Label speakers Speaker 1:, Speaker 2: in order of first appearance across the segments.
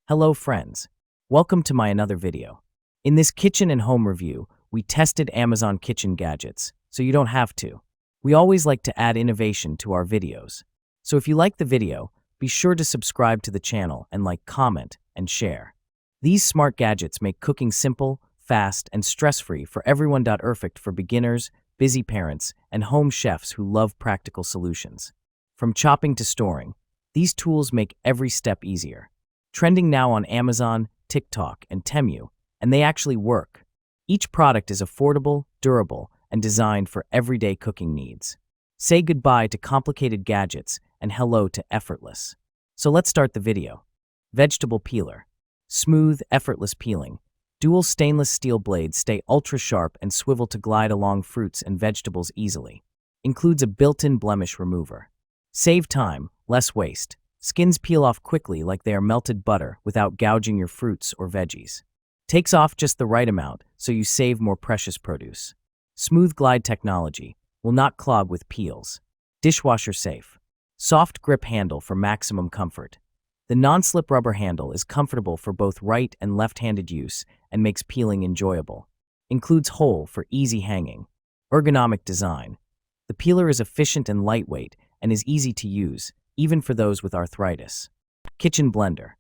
Speaker 1: Hello friends, welcome to my another video. In this kitchen and home review, we tested Amazon kitchen gadgets, so you don't have to. We always like to add innovation to our videos. So if you like the video, be sure to subscribe to the channel and comment and share. These smart gadgets make cooking simple, fast, and stress-free for everyone. Perfect for beginners, busy parents, and home chefs who love practical solutions. From chopping to storing, these tools make every step easier. Trending now on Amazon, TikTok, and Temu, and they actually work. Each product is affordable, durable, and designed for everyday cooking needs. Say goodbye to complicated gadgets and hello to effortless. So let's start the video. Vegetable peeler. Smooth, effortless peeling. Dual stainless steel blades stay ultra sharp and swivel to glide along fruits and vegetables easily. Includes a built-in blemish remover. Save time, less waste. Skins peel off quickly like they are melted butter without gouging your fruits or veggies. Takes off just the right amount so you save more precious produce. Smooth glide technology will not clog with peels. Dishwasher safe. Soft grip handle for maximum comfort. The non-slip rubber handle is comfortable for both right and left-handed use and makes peeling enjoyable. Includes hole for easy hanging. Ergonomic design. The peeler is efficient and lightweight and is easy to use, even for those with arthritis. Kitchen blender.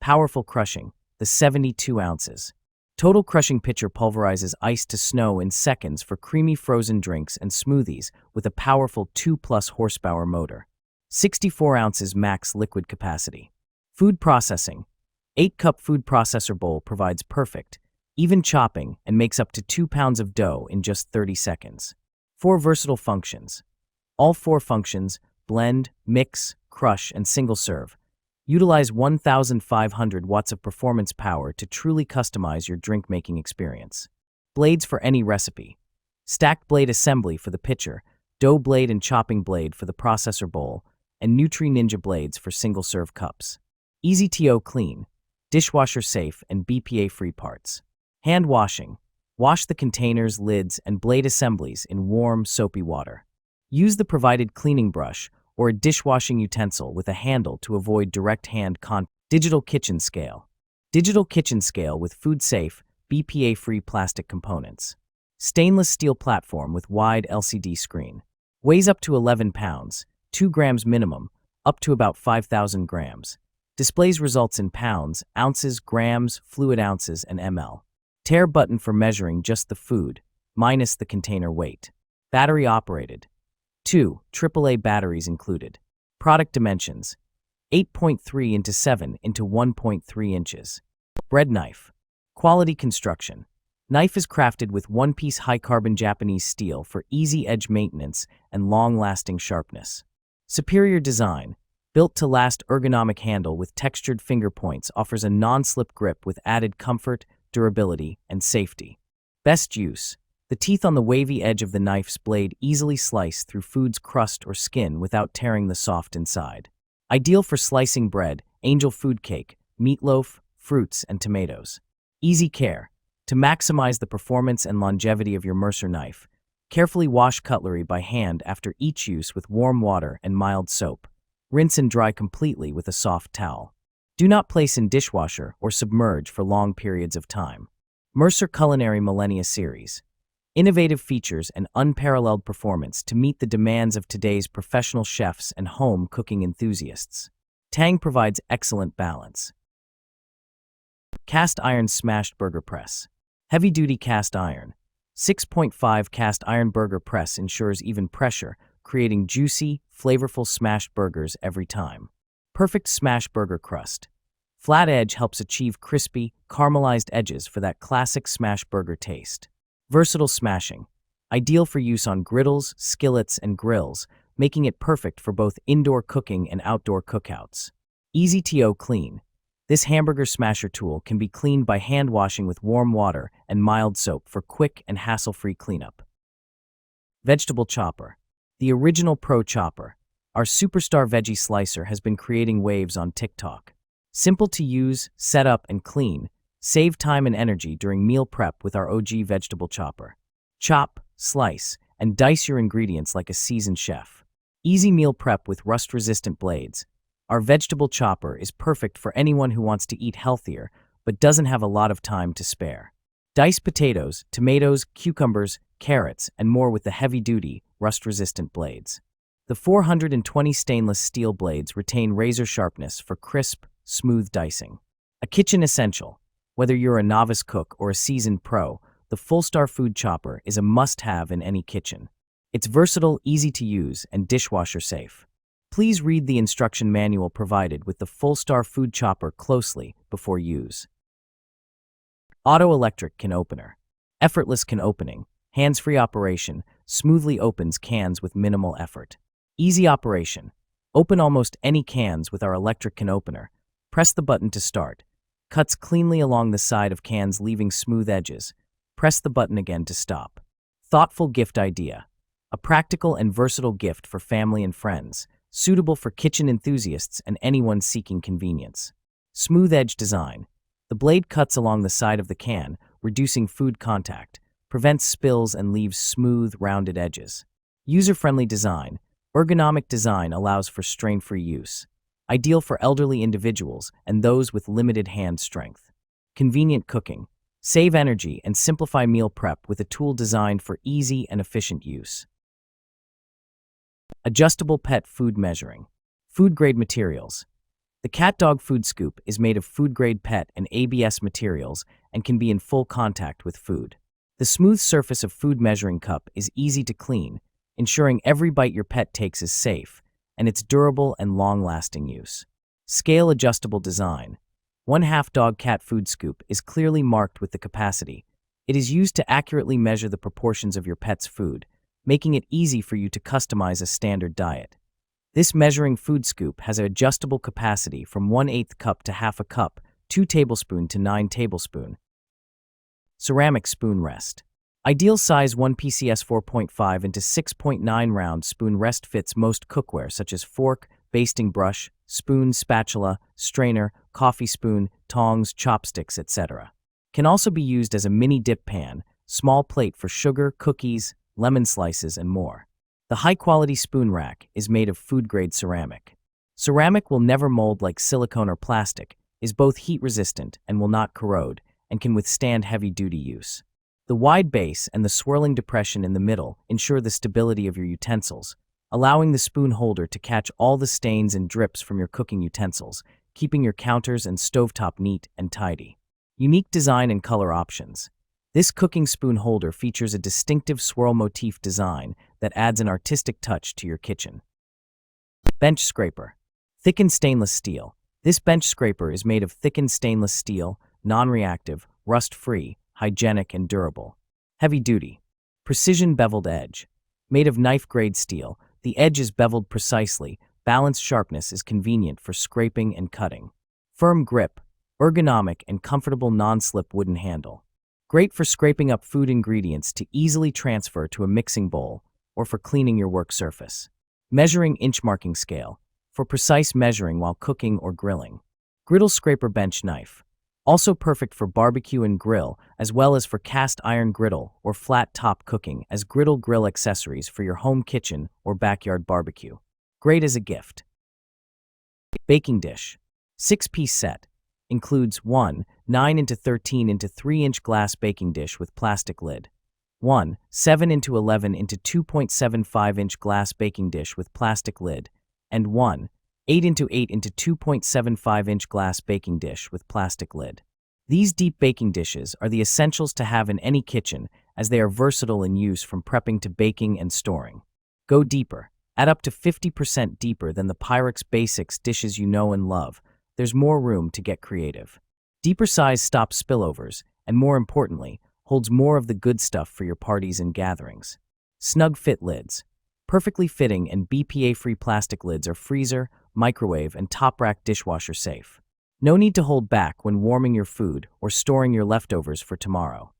Speaker 1: Powerful crushing, the 72 ounces. Total crushing pitcher pulverizes ice to snow in seconds for creamy frozen drinks and smoothies with a powerful 2+ horsepower motor. 64 ounces max liquid capacity. Food processing. 8-cup food processor bowl provides perfect, even chopping and makes up to 2 pounds of dough in just 30 seconds. 4 versatile functions. All 4 functions, blend, mix, crush, and single serve, utilize 1,500 watts of performance power to truly customize your drink-making experience. Blades for any recipe. Stacked blade assembly for the pitcher, dough blade and chopping blade for the processor bowl, and Nutri Ninja blades for single-serve cups. Easy to clean, dishwasher safe, and BPA-free parts. Hand washing. Wash the containers, lids, and blade assemblies in warm, soapy water. Use the provided cleaning brush or a dishwashing utensil with a handle to avoid direct hand contact. Digital kitchen scale. Digital kitchen scale with food-safe, BPA-free plastic components. Stainless steel platform with wide LCD screen. Weighs up to 11 pounds, 2 grams minimum, up to about 5,000 grams. Displays results in pounds, ounces, grams, fluid ounces, and ml. Tare button for measuring just the food, minus the container weight. Battery operated. 2 AAA batteries included. Product dimensions: 8.3 into 7 into 1.3 inches. Bread knife. Quality construction. Knife is crafted with one-piece high-carbon Japanese steel for easy edge maintenance and long-lasting sharpness. Superior design. Built to last, ergonomic handle with textured finger points offers a non-slip grip with added comfort, durability, and safety. Best use. The teeth on the wavy edge of the knife's blade easily slice through food's crust or skin without tearing the soft inside. Ideal for slicing bread, angel food cake, meatloaf, fruits, and tomatoes. Easy care. To maximize the performance and longevity of your Mercer knife, carefully wash cutlery by hand after each use with warm water and mild soap. Rinse and dry completely with a soft towel. Do not place in dishwasher or submerge for long periods of time. Mercer Culinary Millennia Series. Innovative features and unparalleled performance to meet the demands of today's professional chefs and home cooking enthusiasts. Tang provides excellent balance. Cast iron smashed burger press. Heavy-duty cast iron. 6.5 cast iron burger press ensures even pressure, creating juicy, flavorful smashed burgers every time. Perfect smash burger crust. Flat edge helps achieve crispy, caramelized edges for that classic smash burger taste. Versatile smashing. Ideal for use on griddles, skillets, and grills, making it perfect for both indoor cooking and outdoor cookouts. Easy to clean. This hamburger smasher tool can be cleaned by hand washing with warm water and mild soap for quick and hassle-free cleanup. Vegetable chopper. The original pro chopper. Our superstar veggie slicer has been creating waves on TikTok. Simple to use, set up, and clean. Save time and energy during meal prep with our OG vegetable chopper. Chop, slice, and dice your ingredients like a seasoned chef. Easy meal prep with rust-resistant blades. Our vegetable chopper is perfect for anyone who wants to eat healthier but doesn't have a lot of time to spare. Diced potatoes, tomatoes, cucumbers, carrots, and more with the heavy-duty, rust-resistant blades. The 420 stainless steel blades retain razor sharpness for crisp, smooth dicing. A kitchen essential. Whether you're a novice cook or a seasoned pro, the Full-Star Food Chopper is a must-have in any kitchen. It's versatile, easy to use, and dishwasher safe. Please read the instruction manual provided with the Full-Star Food Chopper closely before use. Auto electric can opener. Effortless can opening. Hands-free operation smoothly opens cans with minimal effort. Easy operation. Open almost any cans with our electric can opener. Press the button to start. Cuts cleanly along the side of cans leaving smooth edges. Press the button again to stop. Thoughtful gift idea. A practical and versatile gift for family and friends, suitable for kitchen enthusiasts and anyone seeking convenience. Smooth edge design. The blade cuts along the side of the can, reducing food contact, prevents spills and leaves smooth, rounded edges. User-friendly design. Ergonomic design allows for strain-free use. Ideal for elderly individuals and those with limited hand strength. Convenient cooking. Save energy and simplify meal prep with a tool designed for easy and efficient use. Adjustable pet food measuring. Food-grade materials. The Cat Dog Food Scoop is made of food-grade PET and ABS materials and can be in full contact with food. The smooth surface of food measuring cup is easy to clean, ensuring every bite your pet takes is safe, and its durable and long-lasting use. Scale adjustable design. 1/2 Dog Cat Food Scoop is clearly marked with the capacity. It is used to accurately measure the proportions of your pet's food, making it easy for you to customize a standard diet. This measuring food scoop has an adjustable capacity from 1/8 cup to 1/2 cup, 2 tablespoon to 9 tablespoon. Ceramic spoon rest. Ideal size 1 PCS 4.5 into 6.9 round spoon rest fits most cookware such as fork, basting brush, spoon, spatula, strainer, coffee spoon, tongs, chopsticks, etc. Can also be used as a mini dip pan, small plate for sugar, cookies, lemon slices, and more. The high-quality spoon rack is made of food-grade ceramic. Ceramic will never mold like silicone or plastic, is both heat-resistant and will not corrode, and can withstand heavy-duty use. The wide base and the swirling depression in the middle ensure the stability of your utensils, allowing the spoon holder to catch all the stains and drips from your cooking utensils, keeping your counters and stovetop neat and tidy. Unique design and color options. This cooking spoon holder features a distinctive swirl motif design that adds an artistic touch to your kitchen. Bench scraper. Thickened stainless steel. This bench scraper is made of thickened stainless steel, non-reactive, rust-free, hygienic, and durable. Heavy duty. Precision beveled edge. Made of knife-grade steel, the edge is beveled precisely. Balanced sharpness is convenient for scraping and cutting. Firm grip. Ergonomic and comfortable non-slip wooden handle. Great for scraping up food ingredients to easily transfer to a mixing bowl or for cleaning your work surface. Measuring inch marking scale. For precise measuring while cooking or grilling. Griddle scraper bench knife. Also perfect for barbecue and grill, as well as for cast iron griddle or flat top cooking as griddle grill accessories for your home kitchen or backyard barbecue. Great as a gift. Baking dish. 6-piece set. Includes 1 9 into 13 into 3-inch glass baking dish with plastic lid. 1 7 into 11 into 2.75-inch glass baking dish with plastic lid. And 1 8 into 8 into 2.75-inch glass baking dish with plastic lid. These deep baking dishes are the essentials to have in any kitchen as they are versatile in use from prepping to baking and storing. Go deeper. Add up to 50% deeper than the Pyrex Basics dishes you know and love. There's more room to get creative. Deeper size stops spillovers, and more importantly, holds more of the good stuff for your parties and gatherings. Snug fit lids. Perfectly fitting and BPA-free plastic lids are freezer, microwave, and top rack dishwasher safe. No need to hold back when warming your food or storing your leftovers for tomorrow.